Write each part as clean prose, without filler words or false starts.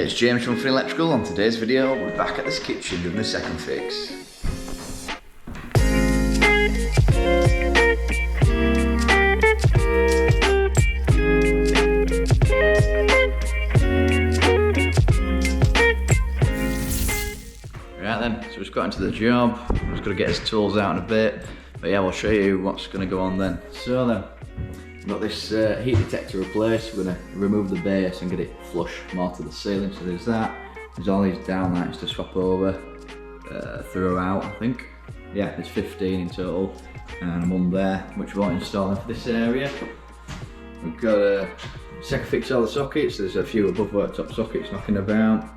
It's James from Finney Electrical. On today's video, we're back at this kitchen doing the second fix. Right then, so we've got into the job. I'm just going to get his tools out in a bit. But yeah, we'll show you what's going to go on then. So then, we've got this heat detector replaced. We're going to remove the base and get it flush more to the ceiling. So there's that. There's all these downlights to swap over throughout, I think. Yeah, there's 15 in total. And one there, which we won't install for this area. We've got to second fix all the sockets. There's a few above worktop sockets knocking about.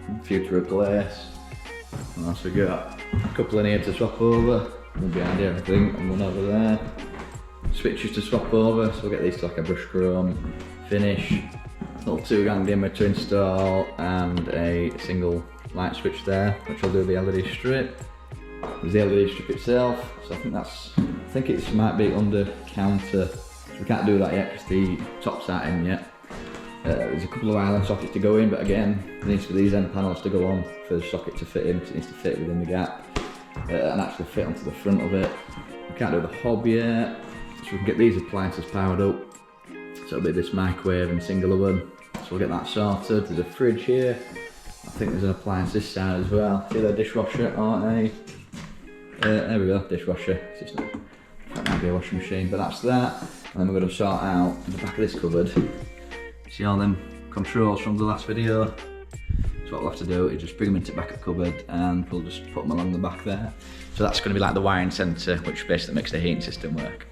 A few to replace. And also got a couple in here to swap over. One behind here, I think, and one over there. Switches to swap over, so we'll get these to like a brush chrome finish. Little 2-gang dimmer to install, and a single light switch there, which will do the LED strip. There's the LED strip itself, so I think it might be under counter. So we can't do that yet because the top's not in yet. There's a couple of island sockets to go in, but again, there needs to be these end panels to go on for the socket to fit in, because it needs to fit within the gap and actually fit onto the front of it. We can't do the hob yet, so we can get these appliances powered up. So it'll be this microwave and single oven, so we'll get that sorted. There's a fridge here. I think there's an appliance this side as well. See the dishwasher or there we go, dishwasher. It's just that might be a washing machine, but that's that. And then we're going to sort out the back of this cupboard. See all them controls from the last video? So what we'll have to do is just bring them into the back of the cupboard and we'll just put them along the back there. So that's going to be like the wiring centre, which basically makes the heating system work.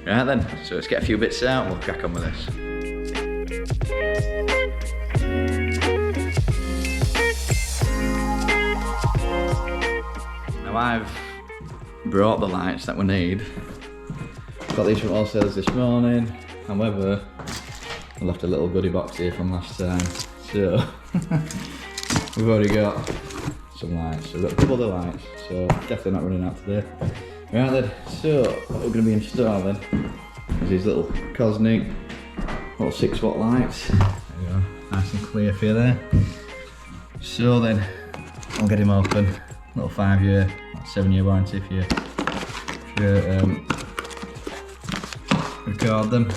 Right then, so let's get a few bits out and we'll crack on with this. Now I've brought the lights that we need. Got these from wholesalers this morning, however, I left a little goodie box here from last time, so we've already got some lights. So we've got a couple of the lights, so definitely not running out today. Right then, so what we're going to be installing is these little CONNET little 6-watt lights. There we go, nice and clear for you there. So then, I'll get him open. Little 5-year, 7-year warranty if you record them.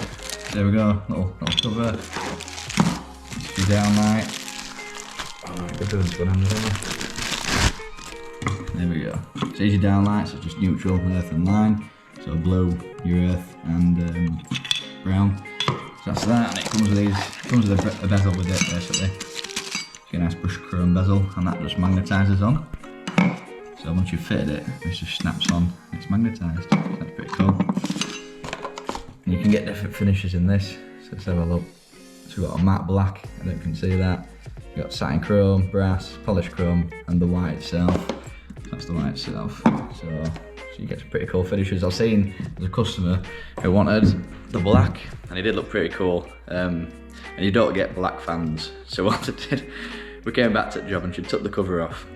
There we go, little cover. Your downlight. Oh, good doing this one under there. There we go. So here's your downlights, so just neutral, earth and line. So blue, your earth, and brown. So that's that, and it comes with a bezel with it basically. So a nice brush chrome bezel, and that just magnetises on. So once you've fitted it, it just snaps on, it's magnetised. So that's pretty cool. And you can get different finishes in this, so let's have a look. So we've got a matte black, I don't know if you can see that. You've got satin chrome, brass, polished chrome, and the white itself. That's the white itself. So you get some pretty cool finishes. I've seen there's a customer who wanted the black, and he did look pretty cool. And you don't get black fans. So what I did, we came back to the job and she took the cover off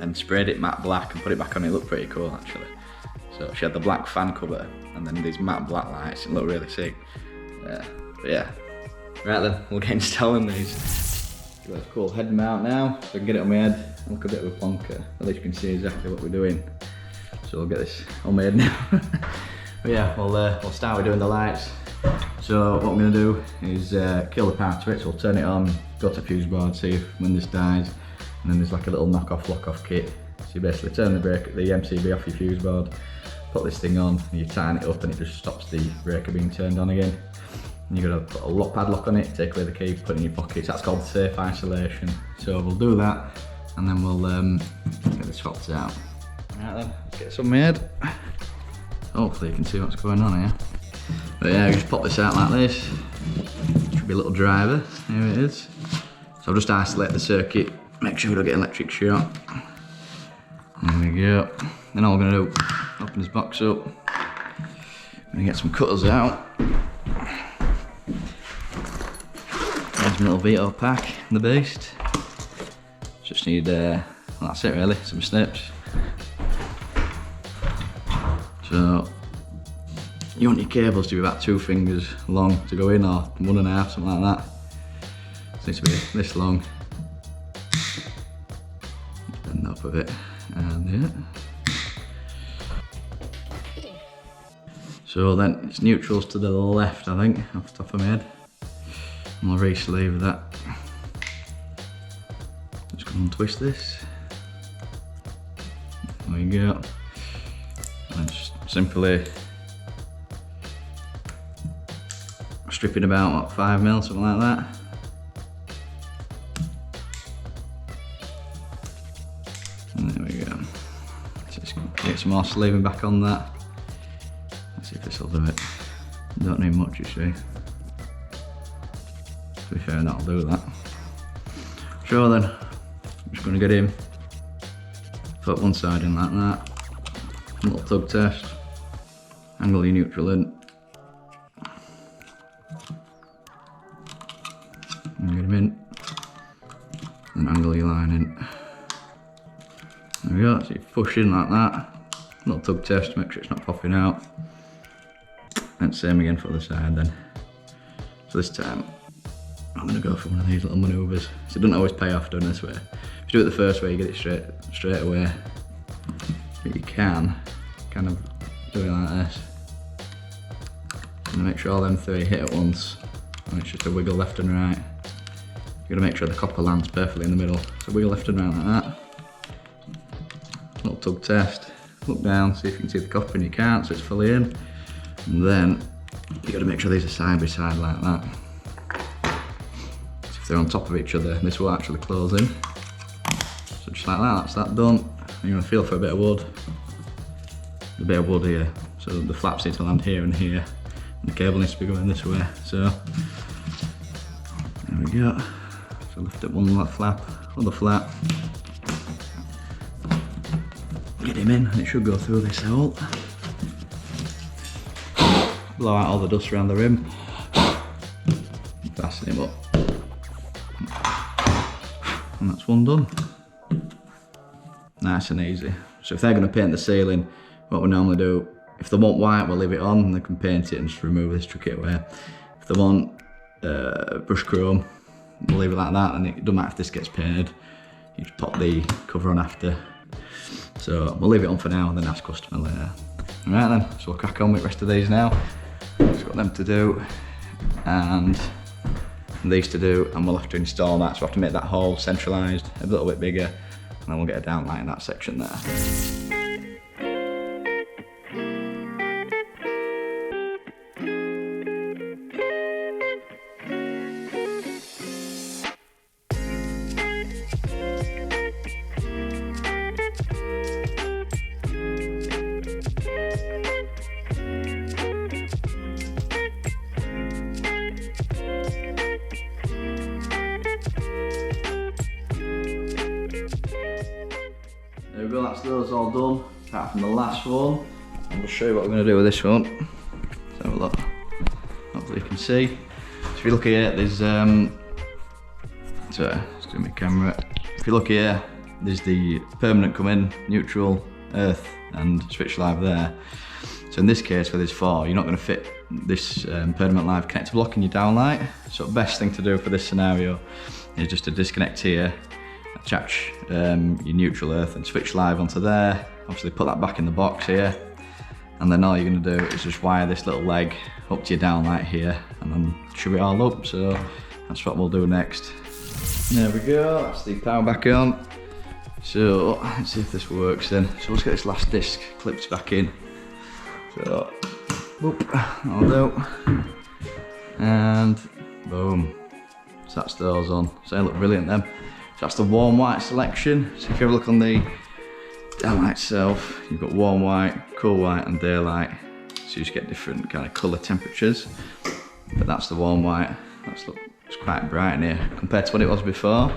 and sprayed it matte black and put it back on. It looked pretty cool actually. So she had the black fan cover and then these matte black lights. It looked really sick. But yeah. Right then, we'll get installing these. We've got a cool head mount now, so I can get it on my head. Look a bit of a plonker. At least you can see exactly what we're doing. So we'll get this on my head now. But yeah, we'll start with doing the lights. So what I'm going to do is kill the power switch. We'll turn it on, go to fuse board, see when this dies, and then there's like a little knock-off, lock-off kit. So you basically turn the MCB off your fuse board, put this thing on, and you tighten it up, and it just stops the breaker being turned on again. And you're going to put a lock padlock on it, take away the key, put it in your pockets. That's called safe isolation. So we'll do that, and then we'll get the swaps out. Right then, let's get some made. Hopefully you can see what's going on here. But yeah, you just pop this out like this. Should be a little driver, here it is. So I'll just isolate the circuit, make sure we don't get electric short. There we go. Then all we're going to do, open this box up. I'm going to get some cutters out. There's my little veto pack, the beast. Just need, well, that's it really, some snips. So, you want your cables to be about 2 fingers long to go in, or 1.5, something like that. So it needs to be this long. top of it, and yeah. So then it's neutrals to the left, I think, off the top of my head. And I'll re-sleeve that. Just go and twist this. There you go. And just simply stripping about, what, 5mm, something like that. And there we go. Just get some more sleeving back on that. Let's see if this will do it. Don't need much, you see. To be fair, that'll do that. So then, I'm just going to get him, put one side in like that, a little tug test, angle your neutral in, and get him in, and angle your line in. There we go, so you push in like that, little tug test to make sure it's not popping out, and same again for the other side then. So this time, I'm going to go for one of these little manoeuvres. So it doesn't always pay off doing this way. If you do it the first way, you get it straight away. But you can kind of do it like this. And make sure all them three hit at once. And it's just a wiggle left and right. You've got to make sure the copper lands perfectly in the middle. So wiggle left and right like that. Little tug test. Look down, see if you can see the copper, and you can't, so it's fully in. And then you've got to make sure these are side by side like that. If they're on top of each other, this will actually close in. So just like that, that's that done. And you're going to feel for a bit of wood. A bit of wood here. So the flaps need to land here and here. And the cable needs to be going this way. So, there we go. So lift up one flap, other flap. Get him in, and it should go through this hole. Blow out all the dust around the rim. Fasten him up. And that's one done. Nice and easy. So if they're going to paint the ceiling, what we normally do, if they want white, we'll leave it on and they can paint it and just remove this, chuck it away. If they want brush chrome, we'll leave it like that, and it doesn't matter if this gets painted, you just pop the cover on after. So we'll leave it on for now and then ask customer later. Alright then, so we'll crack on with the rest of these now. Just got them to do, and these to do, and we'll have to install that, so we'll have to make that hole centralised a little bit bigger, and then we'll get a downlight in that section there. There we go, that's those all done, apart from the last one. And we'll show you what we're going to do with this one. So have a look, hopefully you can see. So if you look here, there's, sorry, let's do my camera. If you look here, there's the permanent come in, neutral, earth and switch live there. So in this case, for this 4, you're not going to fit this permanent live connector block in your downlight. So the best thing to do for this scenario is just to disconnect here, attach your neutral earth and switch live onto there. Obviously put that back in the box here, and then all you're going to do is just wire this little leg up to your downlight here and then shove it all up. So that's what we'll do next. There we go, that's the power back on. So let's see if this works then. So let's get this last disc clipped back in. So whoop, that'll do. And boom. So that's those on. So they look brilliant then. So that's the warm white selection. So if you have a look on the downlight itself, you've got warm white, cool white and daylight. So you just get different kind of colour temperatures. But that's the warm white. It's quite bright in here compared to what it was before.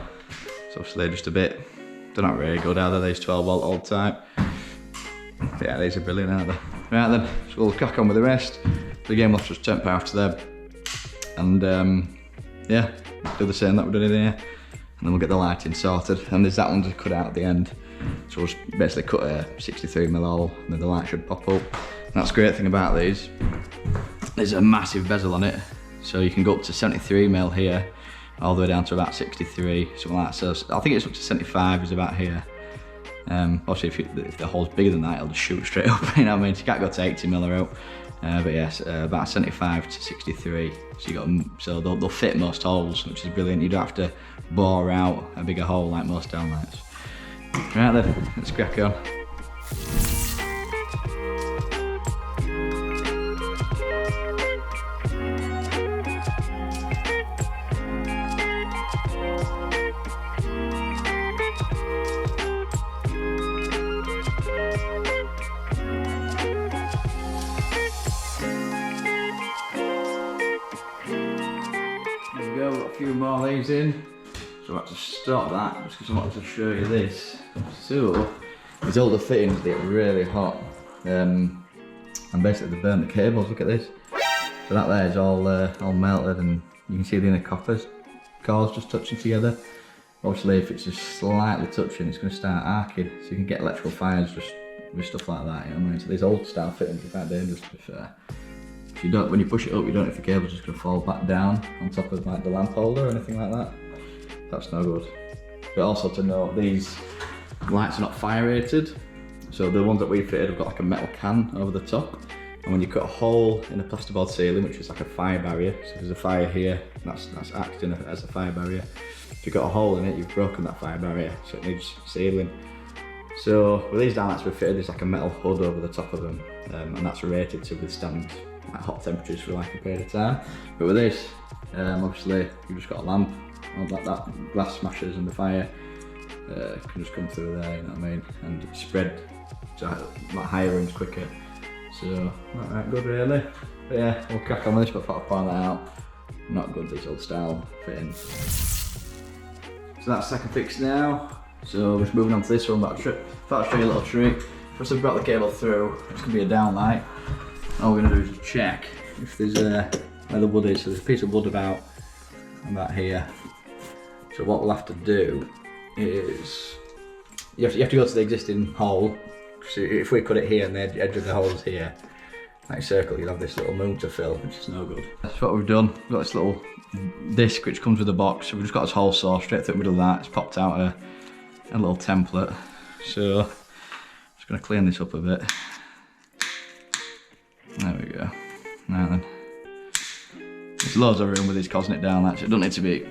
So obviously they're just a bit, they're not really good either, these 12 volt old type. But yeah, these are brilliant, aren't they? Right then, so we'll crack on with the rest. So again, we'll just turn power to them. And yeah, do the same that we're doing in here. And then we'll get the lighting sorted. And there's that one to cut out at the end. So we'll just basically cut a 63mm hole, and then the light should pop up. And that's the great thing about these. There's a massive bezel on it. So you can go up to 73mm here, all the way down to about 63, something like that. So I think it's up to 75 is about here. Obviously if the hole's bigger than that, it'll just shoot straight up, you know what I mean? So you can't go to 80mm out. But yes, about 75 to 63. So so they'll fit most holes, which is brilliant. You don't have to bore out a bigger hole like most downlights. Right then, let's crack on. Got a few more of these in, so I have to stop that just because I wanted to show you this. So these older fittings get really hot, and basically they burn the cables. Look at this. So that there is all melted, and you can see the inner cores just touching together. Obviously, if it's just slightly touching, it's going to start arcing. So you can get electrical fires just with stuff like that. You know what I mean? So these old style fittings are quite dangerous, to be fair. When you push it up, you don't know if the cable's just going to fall back down on top of like the lamp holder or anything like that. That's no good. But also to note, these lights are not fire rated. So the ones that we fitted have got like a metal can over the top. And when you cut a hole in a plasterboard ceiling, which is like a fire barrier, so if there's a fire here, that's acting as a fire barrier. If you've got a hole in it, you've broken that fire barrier, so it needs sealing. So with these downlights we've fitted, there's like a metal hood over the top of them, and that's rated to withstand like hot temperatures for like a period of time. But with this, obviously you've just got a lamp, that glass smashes and the fire can just come through there, you know what I mean, and spread to like higher rooms quicker. So not right good really. But yeah, we'll crack on with this, but I thought I'd point that out. Not good, these old style fittings. So that's second fix now. So just moving on to this one, but thought I'd show you a little trick. First I've brought the cable through, it's going to be a downlight. All we're going to do is check if there's where the wood is. So there's a piece of wood about here. So what we'll have to do is, you have to go to the existing hole. So if we cut it here and the edge of the hole is here, like a circle, you'll have this little moon to fill, which is no good. That's what we've done. We've got this little disc which comes with the box. So we've just got this hole saw straight through the middle of that. It's popped out a little template. So just going to clean this up a bit. There we go. Now then, there's loads of room with these CONNET downlights. It doesn't need to be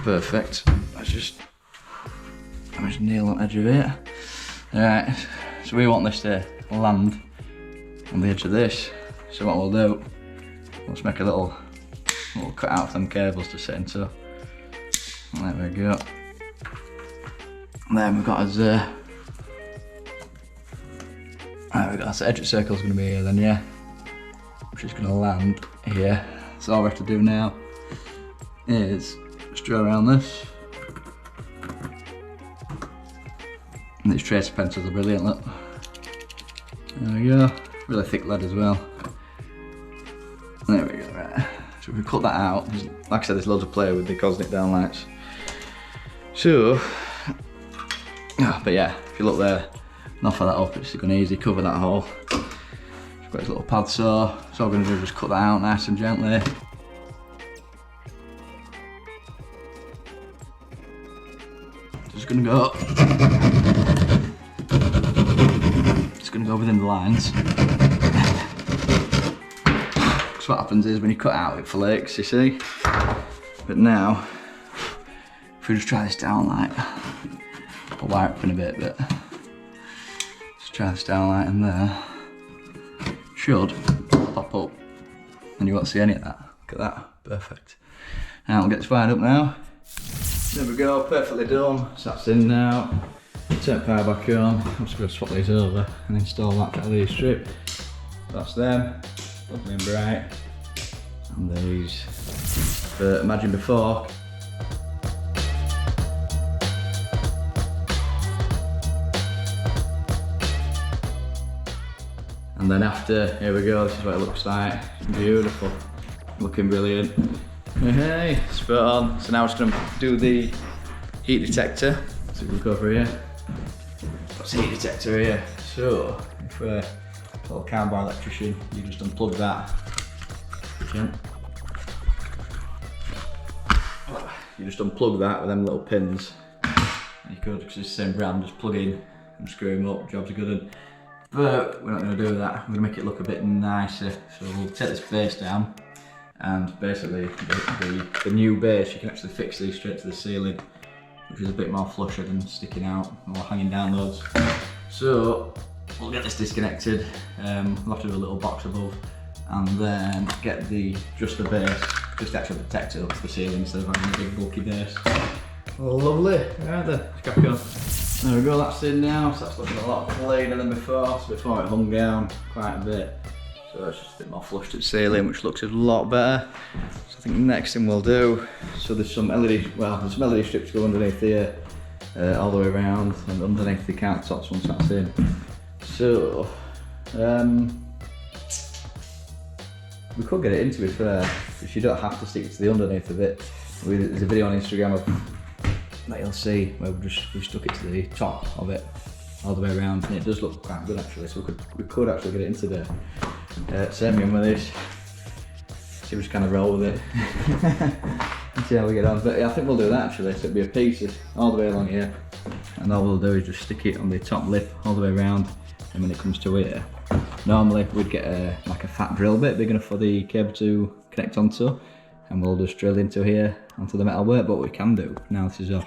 perfect. Let's just nail on the edge of it. Alright, so we want this to land on the edge of this. So what we'll do, let's make a little cut out of them cables to sit into. There we go. And then we've got there we go. So edge of circle's going to be here then, yeah. Which is going to land here. So all we have to do now is just draw around this. And these tracer pencils are brilliant, look. There we go. Really thick lead as well. There we go, right. So if we cut that out, like I said, there's loads of play with the CONNET downlights. So, but yeah, if you look there, enough of that up, it's going to easy cover that hole. Just got this little pad saw, so all we're going to do is just cut that out nice and gently. Just going to go, within the lines. So what happens is when you cut out, it flakes, you see. But now, if we just try this downlight, I'll wire up in a bit, but just try this downlight in there. Should pop up, and you won't see any of that. Look at that, perfect. Now we'll get this fired up now. There we go, perfectly done. So that's in now. Turn power back on. I'm just going to swap these over and install that LED strip. That's them, lovely and bright. And these, but imagine before. And then after, here we go, this is what it looks like. Beautiful, looking brilliant. Hey, spot on. So now we're just going to do the heat detector. So we'll go over here. What's the heat detector here? So, if we're a little car bar electrician, you just unplug that. You just unplug that with them little pins. And you could, because it's the same brand, just plug in and screw them up, job's a good one. But we're not going to do that, we're going to make it look a bit nicer. So we'll take this base down, and basically the new base, you can actually fix these straight to the ceiling, which is a bit more flusher than sticking out or hanging down loads. So we'll get this disconnected, we'll have to do a little box above, and then get just the base, just the actual detector up to the ceiling instead of having a big bulky base. Oh, lovely. Right then, let's crack on. There we go, that's in now, so that's looking a lot cleaner than before. So before it hung down quite a bit, so it's just a bit more flush to the ceiling, which looks a lot better. So I think the next thing we'll do, so there's some LED strips go underneath here, all the way around, and underneath the countertops once that's in. So, we could get it in, to be fair, because you don't have to stick it to the underneath of it. There's a video on Instagram that you'll see where we stuck it to the top of it all the way around, and it does look quite good actually. So we could actually get it into the same with this. So we just kind of roll with it and see how we get on. But yeah, I think we'll do that actually. So it'll be a piece all the way along here, and all we'll do is just stick it on the top lip all the way around. And when it comes to here, normally we'd get like a fat drill bit big enough for the cable to connect onto, and we'll just drill into here onto the metal work. But what we can do now this is off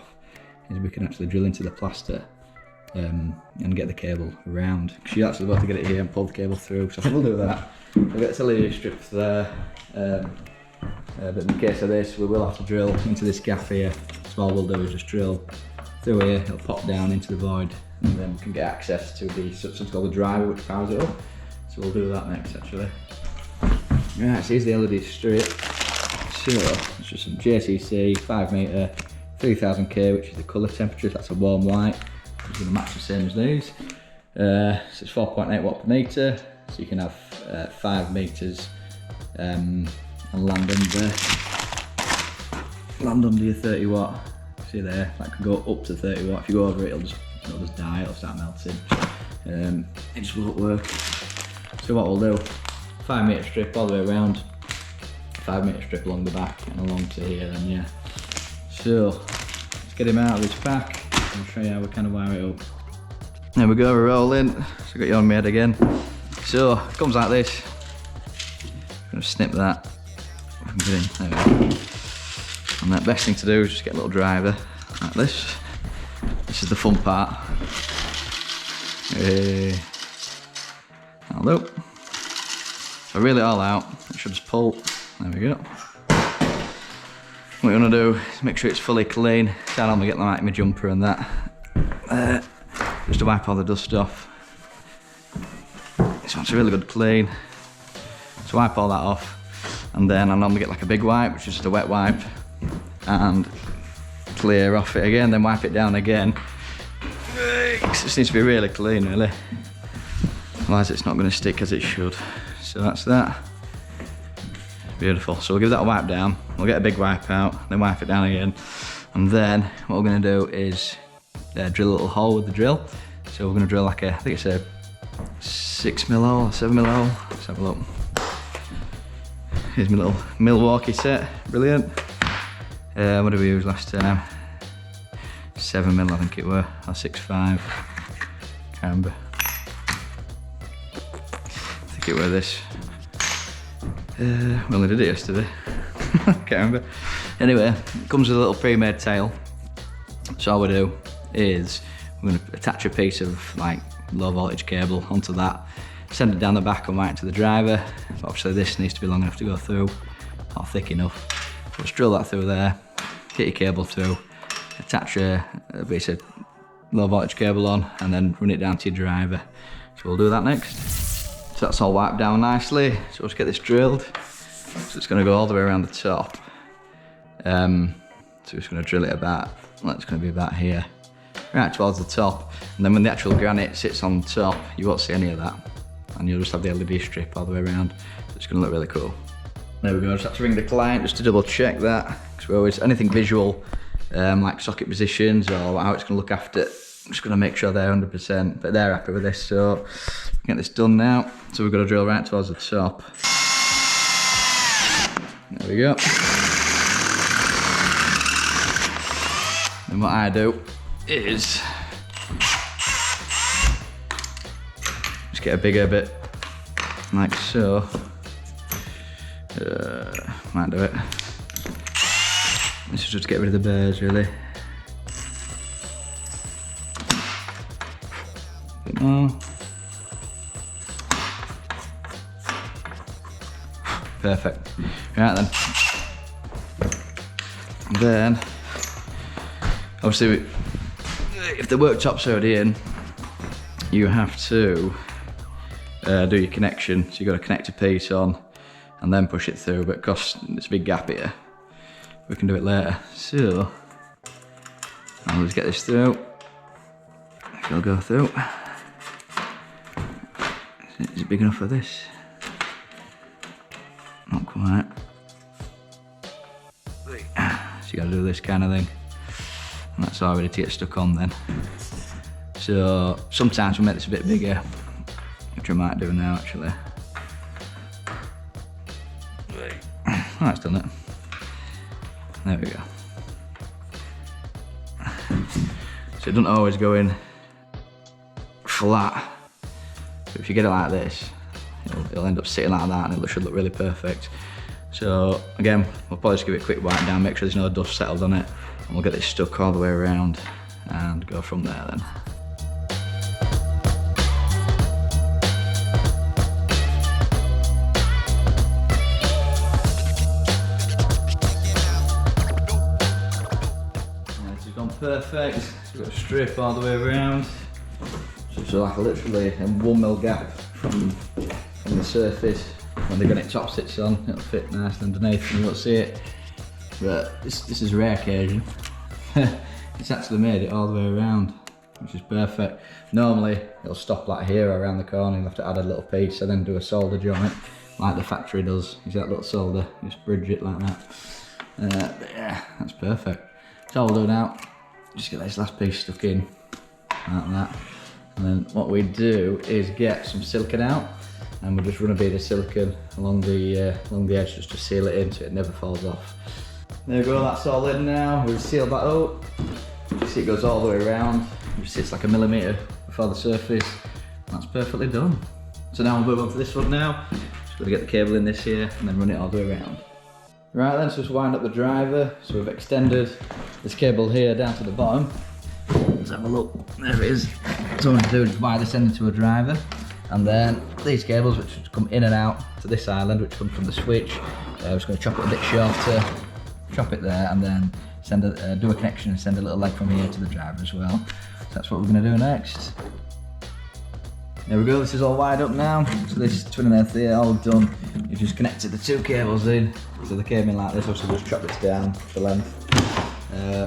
is we can actually drill into the plaster and get the cable around, because you're actually about to get it here and pull the cable through. So I think we'll do that. We'll get some LED strips there, but in case of this we will have to drill into this gaff here. So all we'll do is just drill through here, it'll pop down into the void, and then we can get access to something called the driver which powers it up. So we'll do that next actually. Right, so here's the LED strip. So it's just some JCC 5 metre 3000K, which is the colour temperature. That's a warm white, it's going to match the same as these. So it's 4.8 watt per metre, so you can have 5 metres and land under your 30 watt. See there, that can go up to 30 watt. If you go over it, it'll just die, it'll start melting. It just won't work. So what we'll do, 5 metre strip all the way around, 5 metre strip along the back and along to here then, yeah. So let's get him out of this pack and show you how we kind of wire it up. There we go, we're rolling. So I've got you on my head again. So it comes like this. I'm going to snip that. There we go. And the best thing to do is just get a little driver like this. This is the fun part. That'll do. So reel it all out. It should just pull. There we go. What you're going to do is make sure it's fully clean. So I normally get like my jumper and that. Just to wipe all the dust off. This one's a really good clean. So wipe all that off. And then I normally get like a big wipe, which is just a wet wipe. And clear off it again, then wipe it down again. It just needs to be really clean really. Otherwise it's not going to stick as it should. So that's that. Beautiful. So we'll give that a wipe down. We'll get a big wipe out, then wipe it down again. And then what we're going to do is drill a little hole with the drill. So we're going to drill like I think it's a 6mm hole, 7mm hole. Let's have a look. Here's my little Milwaukee set. Brilliant. What did we use last time? 7mm I think it were, or 6.5. Can't remember. I think it were this. We only did it yesterday. Can't remember. Anyway, it comes with a little pre-made tail. So all we do is we're going to attach a piece of like low voltage cable onto that, send it down the back and wire it to the driver. But obviously this needs to be long enough to go through, not thick enough. So just drill that through there, get your cable through, attach a piece of low voltage cable on, and then run it down to your driver. So we'll do that next. So that's all wiped down nicely. So let's get this drilled. So it's going to go all the way around the top. So it's going to drill it about, well, it's going to be about here, right towards the top. And then when the actual granite sits on top, you won't see any of that. And you'll just have the LED strip all the way around. So it's going to look really cool. There we go, just have to ring the client just to double check that. Because we always, anything visual, like socket positions or how it's going to look after, I'm just going to make sure they're 100%, but they're happy with this. So get this done now. So we've got to drill right towards the top. There we go. And what I do is just get a bigger bit, like so. Might do it. This is just to get rid of the burrs, really. A bit more. Perfect. Right then. And then, obviously, if the worktop's already in, you have to do your connection. So you've got to connect a piece on and then push it through, but because there's a big gap here, we can do it later. So, I'll just get this through. If it'll go through. Is it big enough for this? Not quite. So you got to do this kind of thing. And that's all ready to get stuck on then. So sometimes we make this a bit bigger, which I might do now actually. Oh, that's done it. There we go. So it doesn't always go in flat, but if you get it like this, it'll end up sitting like that and it should look really perfect. So again, we'll probably just give it a quick wipe down, make sure there's no dust settled on it, and we'll get this stuck all the way around and go from there then. This has gone perfect. So we've got a strip all the way around. So it's like literally a 1mm gap from the surface. When the granite top sits on, it'll fit nice underneath and you won't see it. But this is a rare occasion. It's actually made it all the way around, which is perfect. Normally it'll stop like here around the corner, you'll have to add a little piece and then do a solder joint like the factory does. Use that little solder, just bridge it like that. But yeah, that's perfect. It's all done out. Just get this last piece stuck in like that. And then what we do is get some silicone out, and we'll just run a bit of silicone along the edge just to seal it in so it never falls off. There we go, that's all in now. We've sealed that up. You see it goes all the way around. It sits like 1 millimetre before the surface. That's perfectly done. So now we'll move on to this one now. Just got to get the cable in this here and then run it all the way around. Right then, so just wind up the driver. So we've extended this cable here down to the bottom. Let's have a look. There it is. So what I'm going to do is wire this end into a driver. And then these cables, which come in and out to this island, which comes from the switch, I'm just going to chop it a bit shorter, chop it there, and then do a connection and send a little leg from here to the driver as well. So that's what we're going to do next. There we go, this is all wired up now. So this twin and earth here, all done. You just connected the 2 cables in. So they came in like this, obviously just chop it down the length.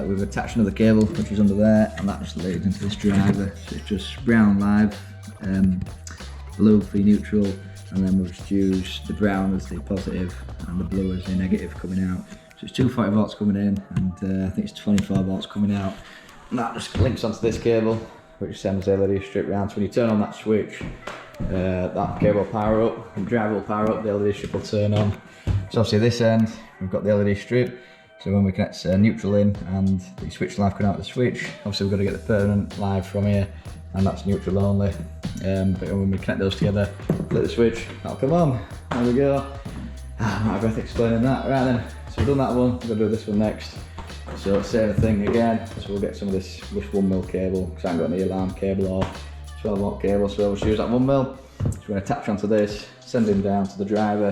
We've attached another cable, which is under there, and that just leads into this driver. So it's just brown live, blue for neutral, and then we'll just use the brown as the positive and the blue as the negative coming out. So it's 240 volts coming in, and I think it's 24 volts coming out. And that just links onto this cable, which sends the LED strip round. So when you turn on that switch, that cable will power up, the driver will power up, the LED strip will turn on. So obviously this end, we've got the LED strip. So when we connect neutral in and the switch live coming out of the switch, obviously we've got to get the permanent live from here, and that's neutral only. But when we connect those together, flip the switch, that'll come on. There we go. I'm out of breath explaining that. Right then, so we've done that one, we're going to do this one next. So same thing again, so we'll get some of this 1mm cable, because I haven't got any alarm cable or 12 volt cable, so we'll just use that 1mm. So we're going to attach onto this, send him down to the driver,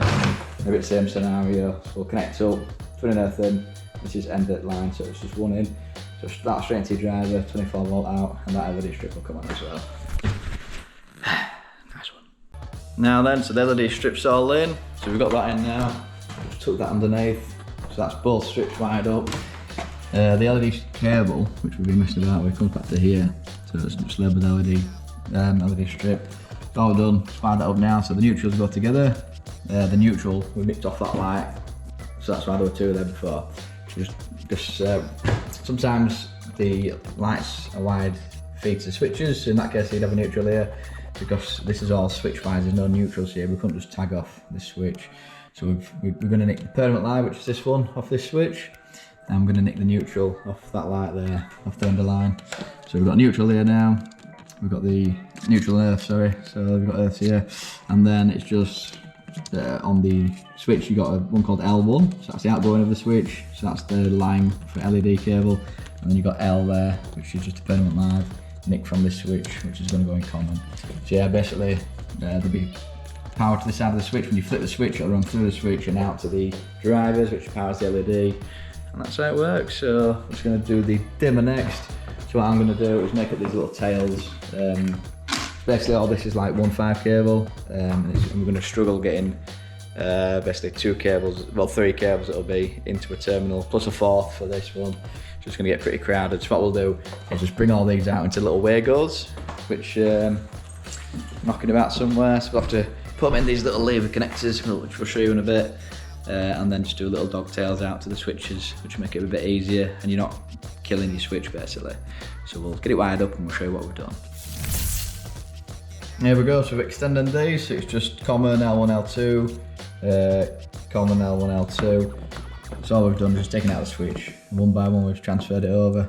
maybe the same scenario. So we'll connect up, twin and earth in, this is end at line, so it's just one in. So that straight into your driver, 24 volt out, and that LED strip will come on as well. Nice one. Now then, so the LED strip's all in, so we've got that in now. Just tuck that underneath, so that's both strips wired up. The LED cable, which we've been messing about with, comes back to here, so it's just labelled LED strip. It's all done, just wired that up now, so the neutrals go together. The neutral, we nicked off that light, so that's why there were 2 there before. Just sometimes the lights are wired feed to switches, so in that case you'd have a neutral here. Because this is all switch wise, there's no neutrals here, we couldn't just tag off this switch. So we're going to nick the permanent light, which is this one, off this switch. And I'm going to nick the neutral off that light there, off the underline. So we've got neutral here now. we've got the neutral and earth, sorry, so we've got earth here, and then it's just on the switch you got one called L1, so that's the outgoing of the switch, so that's the line for LED cable, and then you got L there, which is just a permanent live nick from this switch, which is going to go in common. So yeah, basically there'll be power to the side of the switch. When you flip the switch, it'll run through the switch and out to the drivers, which powers the LED, and that's how it works. So I'm just going to do the dimmer next. So what I'm going to do is make up these little tails. Basically all this is like 1.5 cable, and we're going to struggle getting basically 2 cables, well 3 cables it'll be, into a terminal, plus a 4th for this one. So it's going to get pretty crowded. So what we'll do is just bring all these out into little Wagos, which knocking about somewhere, so we'll have to put them in these little lever connectors, which we'll show you in a bit, and then just do little dogtails out to the switches, which will make it a bit easier, and you're not killing your switch basically. So we'll get it wired up and we'll show you what we've done. Here we go, so we're extending these, so it's just common L1, L2, common L1, L2. So all we've done is just taken out the switch, and one by one we've transferred it over.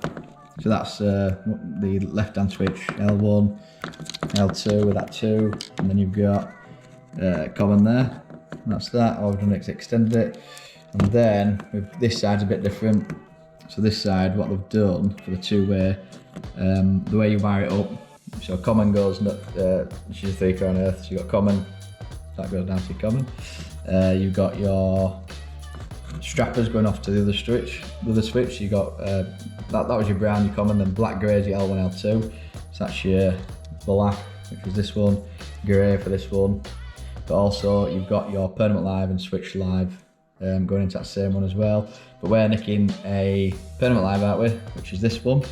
So that's the left hand switch, L1, L2 with that 2, and then you've got common there, and that's that. All we've done is extended it, and then this side's a bit different. So this side, what they've done for the two-way, the way you wire it up, so common goes, which is 3 crown earth, so you've got common, that goes down to common. You've got your strappers going off to the other switch. You got that was your brown, your common, then black grey is your L1, L2. So that's your black, which was this one, grey for this one. But also you've got your permanent live and switch live going into that same one as well. But we're nicking a permanent live out with, which is this one.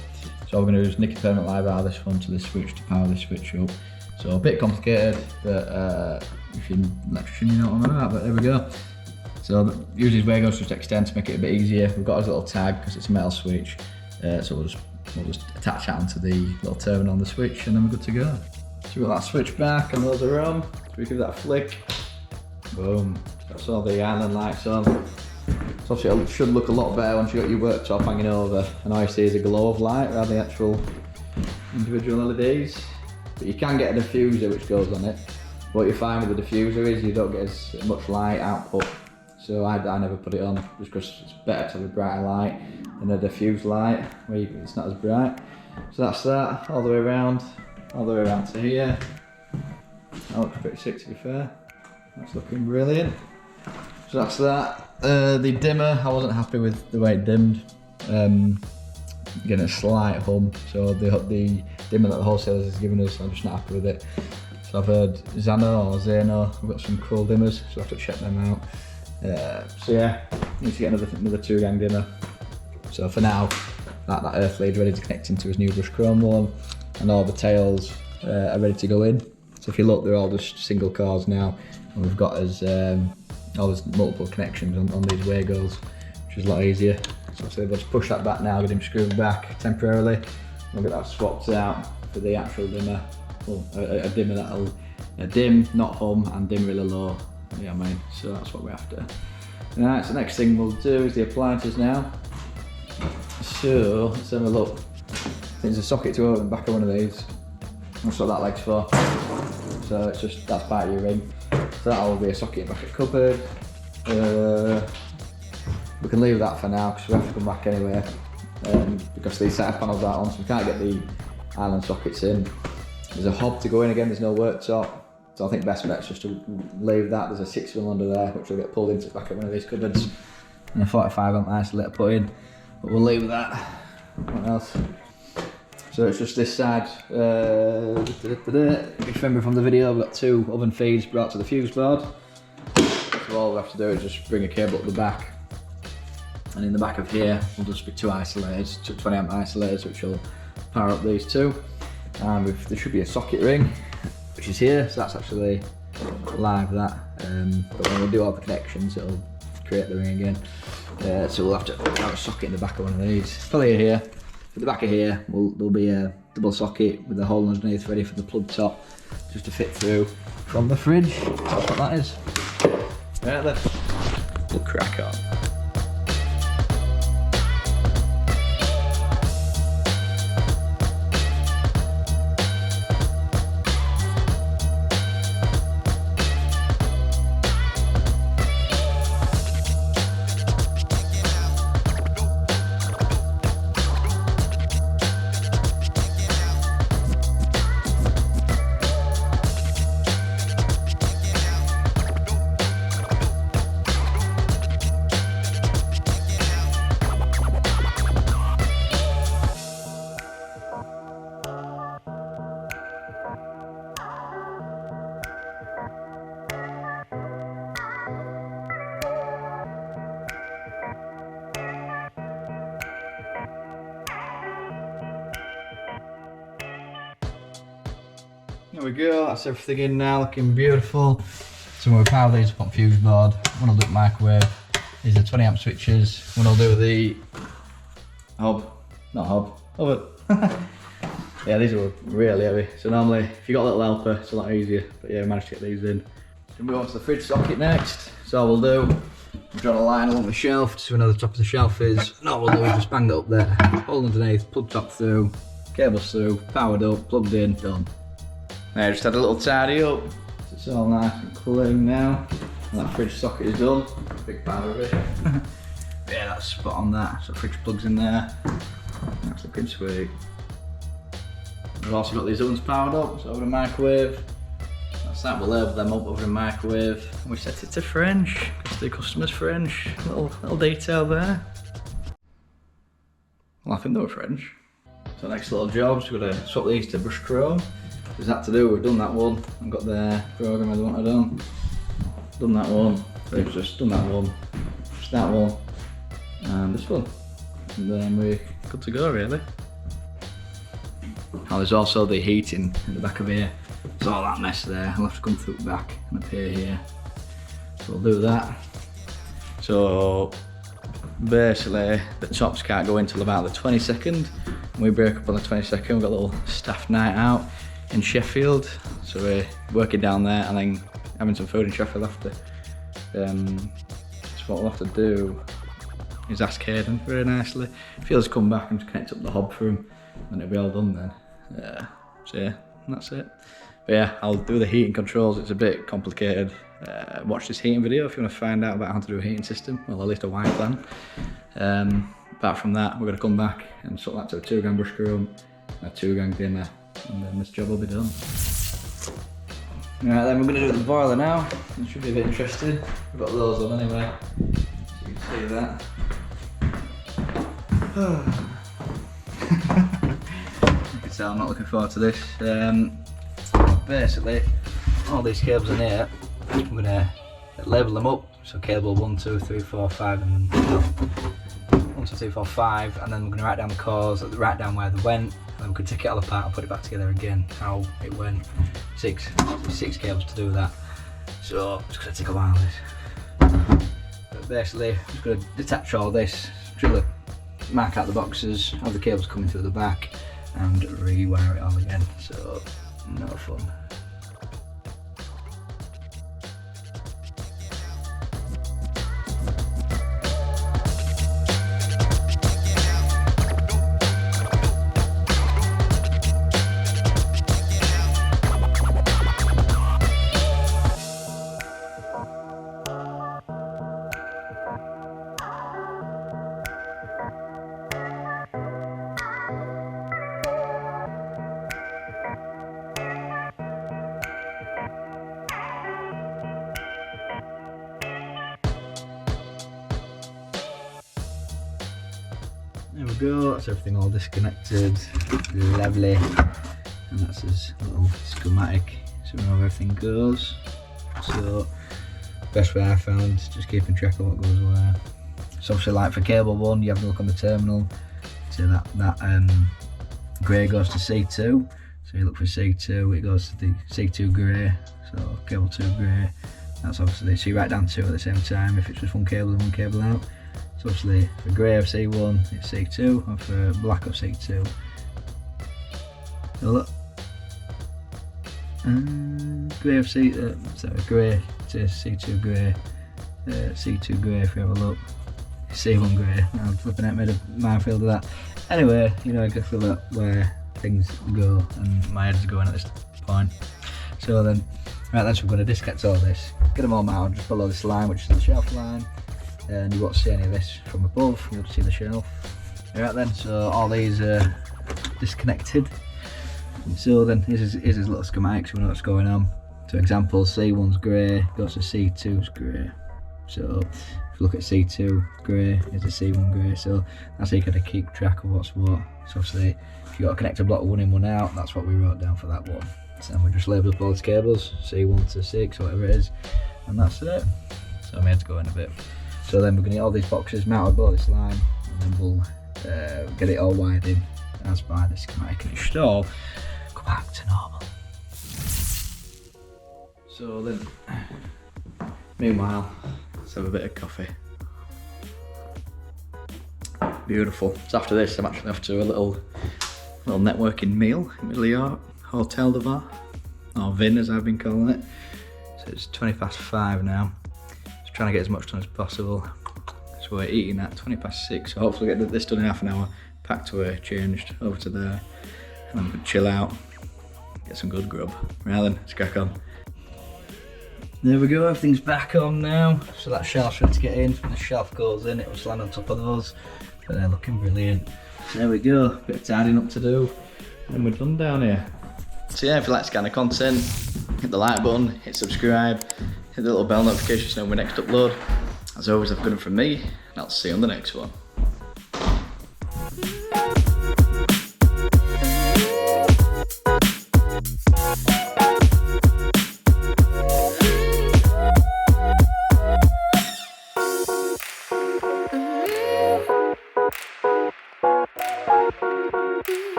So all we're going to do is nick a permanent live out of this one to this switch to power this switch up. So a bit complicated, but if you're an electrician you know what I'm about, but there we go. So use these Wagos just extend to make it a bit easier. We've got his little tag because it's a metal switch, so we'll just attach that onto the little terminal on the switch, and then we're good to go. So we've got that switch back and those are on. So we give that a flick. Boom. That's all the island lights on. So obviously it should look a lot better once you've got your worktop hanging over, and all you see is a glow of light rather than the actual individual LEDs. But you can get a diffuser which goes on it. What you find with the diffuser is you don't get as much light output. So I never put it on just because it's better to have a brighter light than a diffused light where it's not as bright. So that's that, all the way around to here. That looks pretty sick to be fair. That's looking brilliant. So that's that. The dimmer, I wasn't happy with the way it dimmed. Getting a slight hum. So the dimmer that the wholesalers has given us, I'm just not happy with it. So I've heard Zano, we've got some cool dimmers, so I have to check them out. So yeah, need to get another 2-gang dimmer. So for now, that earth lead's ready to connect into his new brush chrome one, and all the tails are ready to go in. So if you look, they're all just single cores now, and we've got all these multiple connections on these Wagos, which is a lot easier. So we'll just push that back now, get him screwed back temporarily. We'll get that swapped out for the actual dimmer. Well, a dimmer that'll dim, not hum, and dim really low. Yeah, I mean, so that's what we're after. Alright, so the next thing we'll do is the appliances now. So let's have a look. There's a socket to open the back of one of these. That's what that leg's for. So it's just, that's part of your ring. So that'll be a socket in the back of the cupboard. We can leave that for now because we have to come back anyway. Because these side panels aren't on, so we can't get the island sockets in. There's a hob to go in again, there's no worktop. So I think best bet's just to leave that. There's a 6mm under there which will get pulled into the back of one of these cupboards. And a 45 amp isolator put in. But we'll leave that. What else? So it's just this side. If you remember from the video, we've got 2 oven feeds brought to the fuse board. So all we have to do is just bring a cable up the back. And in the back of here will just be 2 isolators, 2 20 amp isolators, which will power up these 2. And there should be a socket ring, which is here, so that's actually live that. But when we do all the connections, it'll create the ring again. So we'll have to have a socket in the back of one of these. Probably here. At the back of here, there'll be a double socket with a hole underneath ready for the plug top, just to fit through from the fridge. That's what that is. Right then, we'll crack on. There we go, that's everything in now, looking beautiful. So we'll power these up on fuse board, one will do microwave. These are 20 amp switches, one will do the hob, not hob, oven. Yeah, these are really heavy. So normally, if you've got a little helper, it's a lot easier. But yeah, we managed to get these in. So we'll move on to the fridge socket next. So all we'll do, we'll draw a line along the shelf, just so we know the top of the shelf is. And all we'll do is just bang it up there, hole underneath, plug top through, cables through, powered up, plugged in, done. Now just had a little tidy up, so it's all nice and clean now. And that fridge socket is done, big part of it. Yeah, that's spot on that, so fridge plugs in there. That's looking sweet. We've also got these ovens powered up, so over the microwave. That's that, we'll label them up over the microwave. And we set it to French, because the customer's French. Little detail there. Well, I think they were French. So next little jobs, we're going to swap these to brush chrome. There's that to do, we've done that one. I've got the program I want to do. Done that one, we've just done that one, just that one, and this one. And then we're good to go really. Oh, there's also the heating in the back of here. There's all that mess there. I'll have to come through the back and up here. So we'll do that. So basically the tops can't go in till about the 22nd. We break up on the 22nd, we've got a little staff night out in Sheffield. So we're working down there and then having some food in Sheffield after. So what we'll have to do is ask Hayden very nicely if he'll just come back and just connect up the hob for him, and it'll be all done then. So yeah, that's it. But yeah, I'll do the heating controls. It's a bit complicated. Watch this heating video if you want to find out about how to do a heating system, well at least a wire plan. Apart from that, we're going to come back and sort that to a 2 gang brush chrome, a 2 gang dimmer, and then this job will be done. Right then, we're going to do the boiler now. It should be a bit interesting. We've got those on anyway, so you can see that. You can tell I'm not looking forward to this. Basically, all these cables in here, I'm going to label them up. So cable 1, 2, 3, 4, 5, and 1, 2, 3, 4, 5, and then we're going to write down the cores, write down where they went, and then we can take it all apart and put it back together again, how it went. Six cables to do that. So it's going to take a while this. But basically, I'm just going to detach all this, drill it, mark out the boxes, have the cables coming through the back, and rewire it all again. So no fun. There we go, that's everything all disconnected, lovely, and that's his little schematic, so we know where everything goes. So, best way I found, just keeping track of what goes where. So obviously like for cable 1, you have to look on the terminal, so that grey goes to C2, so you look for C2, it goes to the C2 grey, so cable 2 grey, that's obviously, so you write down 2 at the same time if it's just one cable and one cable out. So obviously for grey of C1 it's C2, and for black of C2. So look. Grey of grey to C2 grey, C2 grey if you have a look. C1 grey. Now I'm flipping out, made a minefield of that. Anyway, you know exactly where things go, and my head's going at this point. So then, right then, so we're going to disconnect all this, get them all mounted just below this line, which is the shelf line. And you won't see any of this from above, you'll see the shelf. Right then, so all these are disconnected. So then here's his little schematic so we know what's going on. So example, C1's grey, goes to C2's grey. So if you look at C2 grey, here's the C1 grey, so that's how you kind of keep track of what's what. So obviously if you've got a connector block 1 in, 1 out, that's what we wrote down for that one. So we just label up all the cables, C1 to 6, whatever it is, and that's it. So I'm here to go in a bit. So then we're going to get all these boxes mounted below this line, and then we'll get it all wired in as by the schematic, and it should all go back to normal. So then, meanwhile, let's have a bit of coffee. Beautiful. So after this, I'm actually off to a little networking meal in the Hotel de Var, or Vin as I've been calling it. So it's 5:20 now. Just trying to get as much done as possible. So we're eating at 6:20, so hopefully get this done in half an hour. Packed away, changed, over to there, and then we can chill out, get some good grub. Right then, let's crack on. There we go, everything's back on now. So that shelf's ready to get in. When the shelf goes in, it will land on top of those. But they're looking brilliant. So there we go, bit of tidying up to do. And we're done down here. So yeah, if you like this kind of content, hit the like button, hit subscribe, hit the little bell notification so you know when we next upload. As always, have a good one from me, and I'll see you on the next one.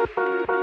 Mm-hmm.